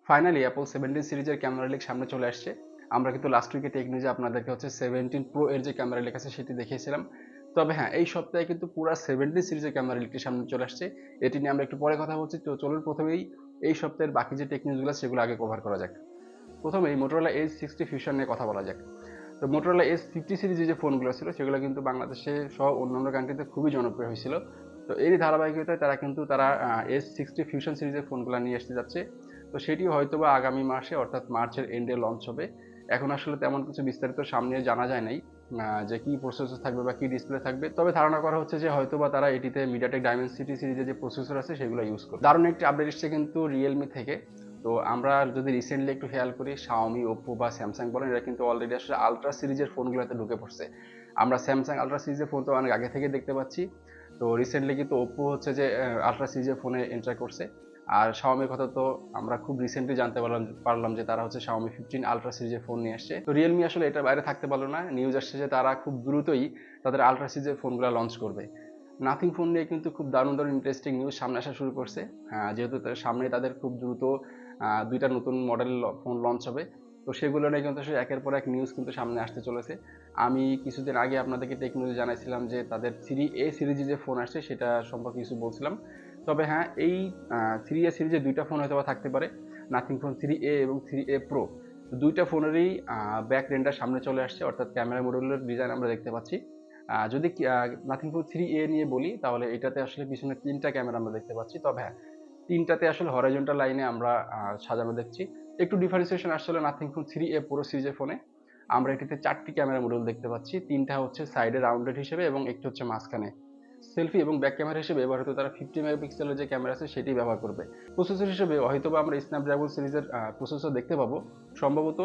Finally Apple 17 সিরিজের camera leak সামনে চলে আসছে। আমরা কিন্তু লাস্ট উইকে টেক নিউজে আপনাদেরকে হচ্ছে 17 প্রো এর যে ক্যামেরা লিক আছে সেটি দেখিয়েছিলাম। তবে হ্যাঁ, এই সপ্তাহে কিন্তু পুরা 17 সিরিজের ক্যামেরা লিকটি সামনে চলে আসছে। এটি নিয়ে আমরা একটু পরে কথা বলছি। তো চলুন প্রথমেই এই সপ্তাহের বাকি যে টেক নিউজগুলো সেগুলো আগে কভার করা যাক। প্রথমেই মোটরোলা এজ 60 ফিউশন নিয়ে কথা বলা যাক। তো মোটরোলা এজ 50 সিরিজের যে ফোনগুলো ছিল সেগুলো কিন্তু বাংলাদেশে সহ অন্যান্য কান্ট্রিতে খুবই জনপ্রিয় হয়েছিল। তো এরই ধারাবাহিকতায় তারা এজ 60 ফিউশন সিরিজের ফোনগুলো নিয়ে আসতে যাচ্ছে। তো সেটি হয়তোবা আগামী মাসে অর্থাৎ মার্চের এন্ডে লঞ্চ হবে। এখন আসলে তেমন কিছু বিস্তারিত সামনে জানা যায় নাই যে কি প্রসেসর থাকবে বা কি ডিসপ্লে থাকবে। তবে ধারণা করা হচ্ছে যে হয়তোবা তারা এটিতে মিডিয়াটেক ডায়মেনসিটি সিরিজের যে প্রসেসর আছে সেগুলো ইউজ করবে। দারুণ একটি আপডেট এসছে কিন্তু রিয়েলমি থেকে। তো আমরা যদি রিসেন্টলি একটু খেয়াল করি, শাওমি, ওপ্পো বা স্যামসাং বলেন, এরা কিন্তু অলরেডি আসলে আলট্রা সিরিজের ফোনগুলোতে ঢুকে পড়ছে। আমরা স্যামসাং আলট্রা সিরিজের ফোন তো অনেক আগে থেকে দেখতে পাচ্ছি। তো রিসেন্টলি কিন্তু ওপ্পো হচ্ছে যে আলট্রা সিরিজের ফোনে এন্টার করছে। আর শাওমির কথা তো আমরা খুব রিসেন্টলি জানতে পারলাম যে তারা হচ্ছে শাওমি 15 আলট্রা সিরিজের ফোন নিয়ে আসছে। তো রিয়েলমি আসলে এটার বাইরে থাকতে পারলো না। নিউজ আসছে যে তারা খুব দ্রুতই তাদের আলট্রা সিরিজের ফোনগুলো লঞ্চ করবে। নাথিং ফোন নিয়ে কিন্তু খুব দারুণ দারুণ ইন্টারেস্টিং নিউজ সামনে আসা শুরু করছে। যেহেতু সামনে তাদের খুব দ্রুত দুইটা নতুন মডেল ফোন লঞ্চ হবে। তো সেগুলো নিয়ে কিন্তু আসলে একের পর এক নিউজ কিন্তু সামনে আসতে চলেছে। আমি কিছুদিন আগে আপনাদেরকে টেক নিউজ জানাইছিলাম যে তাদের 3A সিরিজে যে ফোন আসছে সেটা সম্পর্কে কিছু বলছিলাম। তবে হ্যাঁ, এই 3A সিরিজে দুইটা ফোন হয়তো থাকতে পারে, নাথিং ফোন 3A এবং 3A প্রো। দুইটা ফোনেরই ব্যাক রেন্ডার সামনে চলে আসছে, অর্থাৎ ক্যামেরা মডিউলের ডিজাইন আমরা দেখতে পাচ্ছি। যদি নাথিং ফোন 3A নিয়ে বলি তাহলে এটাতে আসলে পিছনে তিনটা ক্যামেরা আমরা দেখতে পাচ্ছি। তবে হ্যাঁ, তিনটাতে আসলে হরাইজন্টাল লাইনে আমরা সাজানো দেখছি। একটু ডিফারেন্সিয়েশন আসলে নাথিং ফোন 3A প্রো সিরিজের ফোনে আমরা এটিতে 4টি ক্যামেরা মডিউল দেখতে পাচ্ছি। 3টা হচ্ছে সাইডে রাউন্ডেড হিসেবে এবং একটি হচ্ছে মাঝখানে। সেলফি এবং ব্যাক ক্যামেরা হিসেবে এবার হয়তো তারা 50 মেগাপিক্সেলের যে ক্যামেরা আছে সেটি ব্যবহার করবে। প্রসেসর হিসেবে হয়তোবা আমরা স্ন্যাপড্রাগন সিরিজের প্রসেসর দেখতে পাবো। সম্ভবত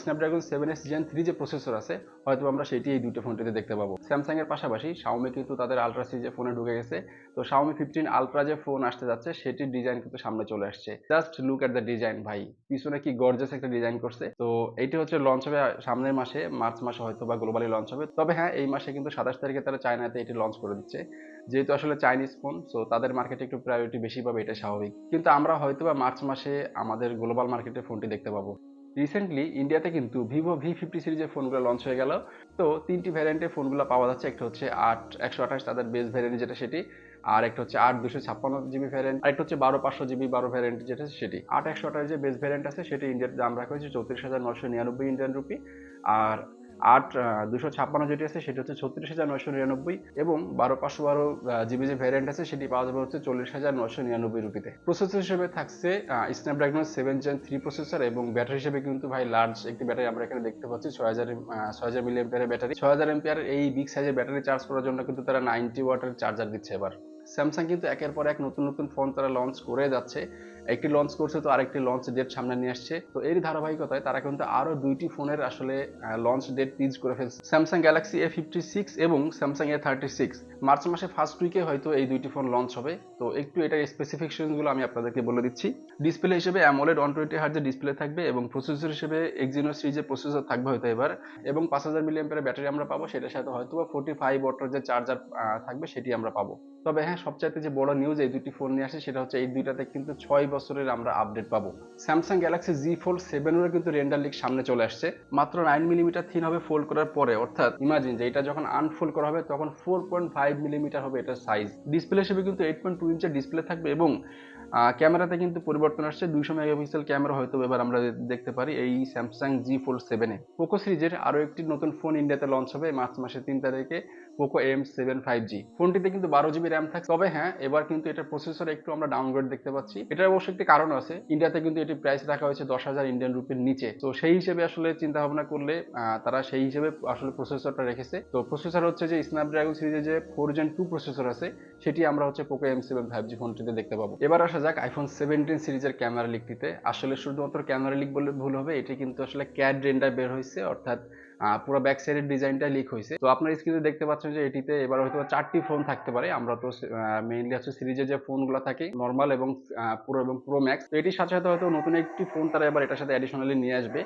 স্ন্যাপড্রাগন 7S Gen 3 যে প্রসেসর আছে হয়তো আমরা সেটি এই দুটো ফোনটিতে দেখতে পাবো। স্যামসাং এর পাশাপাশি শাওমি কিন্তু তাদের আলট্রা সিরিজের ফোনে ঢুকে গেছে। তো শাওমি 15 আলট্রা যে ফোন আসতে যাচ্ছে সেটির ডিজাইন কিন্তু সামনে চলে আসছে। Just look at the design ভাই, পিছনে কি গর্জাস একটা ডিজাইন করছে। তো এইটি হচ্ছে লঞ্চ হবে সামনের মাসে, মার্চ মাসে হয়তো বা গ্লোবালি লঞ্চ হবে। তবে হ্যাঁ, এই মাসে কিন্তু 27 তারিখে তারা চায়নাতে এটি লঞ্চ করে দিচ্ছে। যেহেতু আসলে চাইনিজ ফোন, সো তাদের মার্কেটে একটু প্রায়োরিটি বেশি পাবে, এটা স্বাভাবিক। কিন্তু আমরা হয়তো বা মার্চ মাসে আমাদের গ্লোবাল মার্কেটে ফোনটি দেখতে পাবো। রিসেন্টলি ইন্ডিয়াতে কিন্তু ভিভো V50 সিরিজের ফোনগুলো লঞ্চ হয়ে গেল। তো তিনটি ভ্যারিয়েন্টের ফোনগুলো পাওয়া যাচ্ছে। একটা হচ্ছে 128 তাদের বেস ভ্যারিয়েন্ট যেটা সেটি, আর একটা হচ্ছে 256GB ভ্যারিয়েন্ট, আর একটা হচ্ছে 12500GB 12 ভ্যারিয়েন্ট যেটা সেটি। 128 যে বেস ভ্যারিয়েন্ট আছে সেটি ইন্ডিয়ার দাম রাখা হয়েছে 34,999 ইন্ডিয়ান রুপি। আর 256 যেটি আছে সেটি হচ্ছে 36,999, এবং 12512 জিবি যে ভ্যারিয়েন্ট আছে সেটি পাওয়া যাবে হচ্ছে 40,999 রুপিতে। প্রসেসর হিসেবে থাকছে স্ন্যাপড্রাগন 7 Gen 3 প্রসেসর, এবং ব্যাটারি হিসেবে কিন্তু ভাই লার্জ একটি ব্যাটারি আমরা এখানে দেখতে পাচ্ছি। 6000 মিলি এম্পিয়ারের ব্যাটারি। 6000 এম্পিয়ারের এই বিগ সাইজের ব্যাটারি চার্জ করার জন্য কিন্তু তারা 90 ওয়াটের চার্জার দিচ্ছে এবার। স্যামসাং কিন্তু একের পর এক নতুন নতুন ফোন তারা লঞ্চ করে যাচ্ছে। একটি লঞ্চ করছে তো আরেকটি লঞ্চ ডেট সামনে নিয়ে আসছে। তো এর ধারাবাহিকতায় তারা কিন্তু আরো দুইটি ফোনের আসলে লঞ্চ ডেট টিজ করে ফেলছে। স্যামসাং গ্যালাক্সি A56 এবং স্যামসাং A36 মার্চ মাসে ফার্স্ট উইকে হয়তো এই দুইটি ফোন লঞ্চ হবে। তো একটু এটার স্পেসিফিকেশনগুলো আমি আপনাদেরকে বলে দিচ্ছি। ডিসপ্লে হিসেবে অ্যামোলেড 120 হার্জের ডিসপ্লে থাকবে, এবং প্রসেসর হিসেবে Exynos সিরিজের প্রসেসর থাকবে হয়তো এবার, এবং 5000 মিলি এম্পিয়ারের ব্যাটারি আমরা পাবো। সেটার সাথে হয়তো 45 ওয়াটের যে চার্জার থাকবে সেটি আমরা পাবো। তবে হ্যাঁ, সবচাইতে যে বড় নিউজ এই দুটি ফোন নিয়ে আসে সেটা হচ্ছে এই দুইটাতে কিন্তু 6 বছরের আমরা আপডেট পাবো। স্যামসাং গ্যালাক্সি Z Fold 7 এর কিন্তু রেন্ডার লিক সামনে চলে আসছে। মাত্র 9mm থিন হবে ফোল্ড করার পরে, অর্থাৎ ইমাজিন যে এটা যখন আনফোল্ড করা হবে তখন 4.5mm হবে এটার সাইজ। ডিসপ্লে হিসেবে কিন্তু 8.2 ইঞ্চের ডিসপ্লে থাকবে, এবং ক্যামেরাতে কিন্তু পরিবর্তন আসছে। 200 মেগাপিক্সেল ক্যামেরা হয়তো এবার আমরা দেখতে পারি এই স্যামসাং Z Fold 7 এ। পোকো সিরিজের আরো একটি নতুন ফোন ইন্ডিয়াতে লঞ্চ হবে মার্চ মাসের 3 তারিখে, পোকো M7 5G। ফোনটিতে কিন্তু 12GB র্যাম থাকছে। তবে হ্যাঁ, এবার কিন্তু এটার প্রসেসর একটু আমরা ডাউনগ্রেড দেখতে পাচ্ছি। এটার অবশ্য একটি কারণ আছে, ইন্ডিয়াতে কিন্তু এটি প্রাইস রাখা হয়েছে 10,000 ইন্ডিয়ান রুপির নিচে। তো সেই হিসেবে আসলে চিন্তা ভাবনা করলে তারা সেই হিসেবে আসলে প্রসেসরটা রেখেছে। তো প্রসেসর হচ্ছে যে স্ন্যাপড্রাগন সিরিজের যে 4 Gen 2 প্রসেসর আছে সেটি আমরা হচ্ছে পোকো M7 5G ফোনটিতে দেখতে পাবো। এবার আসা যাক আইফোন 17 সিরিজের ক্যামেরা লিকটিতে। আসলে শুধুমাত্র ক্যামেরা লিক বললে ভুল হবে, এটি কিন্তু আসলে ক্যাড রেন্ডার বের হয়েছে, অর্থাৎ পুরো ব্যাক সাইডের ডিজাইনটা লিক হয়েছে। তো আপনার স্ক্রিনে দেখতে পাচ্ছেন যে এটিতে এবার হয়তো 4টি ফোন থাকতে পারে। আমরা তো মেইনলি হচ্ছে সিরিজের যে ফোনগুলো থাকে নর্মাল এবং পুরো এবং প্রো ম্যাক্স, তো এটির সাথে সাথে হয়তো নতুন একটি ফোন তারা এবার এটার সাথে অ্যাডিশনালি নিয়ে আসবে।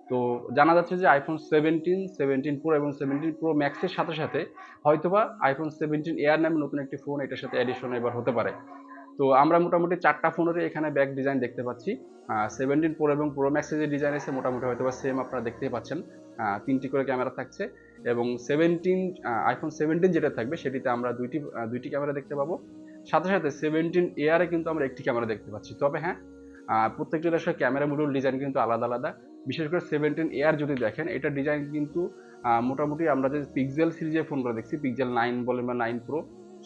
তো জানা যাচ্ছে যে আইফোন 17 প্রো এবং 17 প্রো ম্যাক্সের সাথে সাথে হয়তোবা আইফোন 17 এয়ার নামে নতুন একটি ফোন এটার সাথে অ্যাডিশন এবার হতে পারে। তো আমরা মোটামুটি 4টা ফোনেরই এখানে ব্যাক ডিজাইন দেখতে পাচ্ছি। 17 প্রো এবং প্রো ম্যাক্সের যে ডিজাইন আছে মোটামুটি হয়তোবা সেম আপনারা দেখতেই পাচ্ছেন। 3টি করে ক্যামেরা থাকছে এবং আইফোন 17 যেটা থাকবে সেটিতে আমরা 2টি ক্যামেরা দেখতে পাবো। সাথে, সাথে 17 এয়ারে কিন্তু আমরা একটি ক্যামেরা দেখতে পাচ্ছি। তবে হ্যাঁ, প্রত্যেকটির আসলে ক্যামেরা মডিউল ডিজাইন কিন্তু আলাদা, আলাদা। বিশেষ করে 17 এয়ার যদি দেখেন এটার ডিজাইন কিন্তু মোটামুটি আমরা যে পিক্সেল সিরিজের ফোনগুলো দেখছি, পিক্সেল 9 বলেন বা 9 প্রো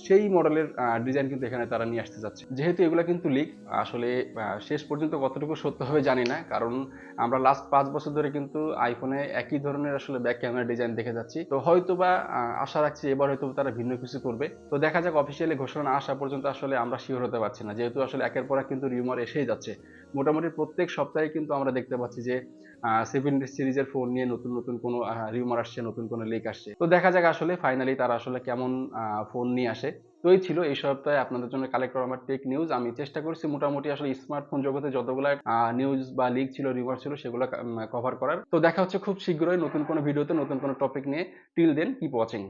সেই মডেলের ডিজাইন কিন্তু এখানে তারা নিয়ে আসতে যাচ্ছে। যেহেতু এগুলো কিন্তু লিক, আসলে শেষ পর্যন্ত কতটুকু সত্য হবে জানি না। কারণ আমরা লাস্ট 5 বছর ধরে কিন্তু আইফোনে একই ধরনের আসলে ব্যাক ক্যামেরা ডিজাইন দেখে যাচ্ছি। তো হয়তোবা আশা রাখছি এবার হয়তো তারা ভিন্ন কিছু করবে। তো দেখা যাক, অফিসিয়ালি ঘোষণা না আসা পর্যন্ত আসলে আমরা শিওর হতে পারছি না। যেহেতু আসলে একের পর এক কিন্তু রিউমার এসেই যাচ্ছে। মোটামুটি প্রত্যেক সপ্তাহে কিন্তু আমরা দেখতে পাচ্ছি যে 17 সিরিজের ফোন নিয়ে নতুন, নতুন কোনো রিউমার আসছে, নতুন কোনো লিক আসছে। তো দেখা যাক আসলে ফাইনালি তারা আসলে কেমন ফোন নিয়ে আসে। তো এই ছিল এই সপ্তাহে আপনাদের জন্য কালেক্ট করা আমার টেক নিউজ। আমি চেষ্টা করছি মোটামুটি আসলে স্মার্টফোন জগতে যতগুলা নিউজ বা লিক ছিল, রিউমার ছিল সেগুলো কভার করার। তো দেখা হচ্ছে খুব শীঘ্রই নতুন কোনো ভিডিওতে নতুন কোনো টপিক নিয়ে। Till then keep watching.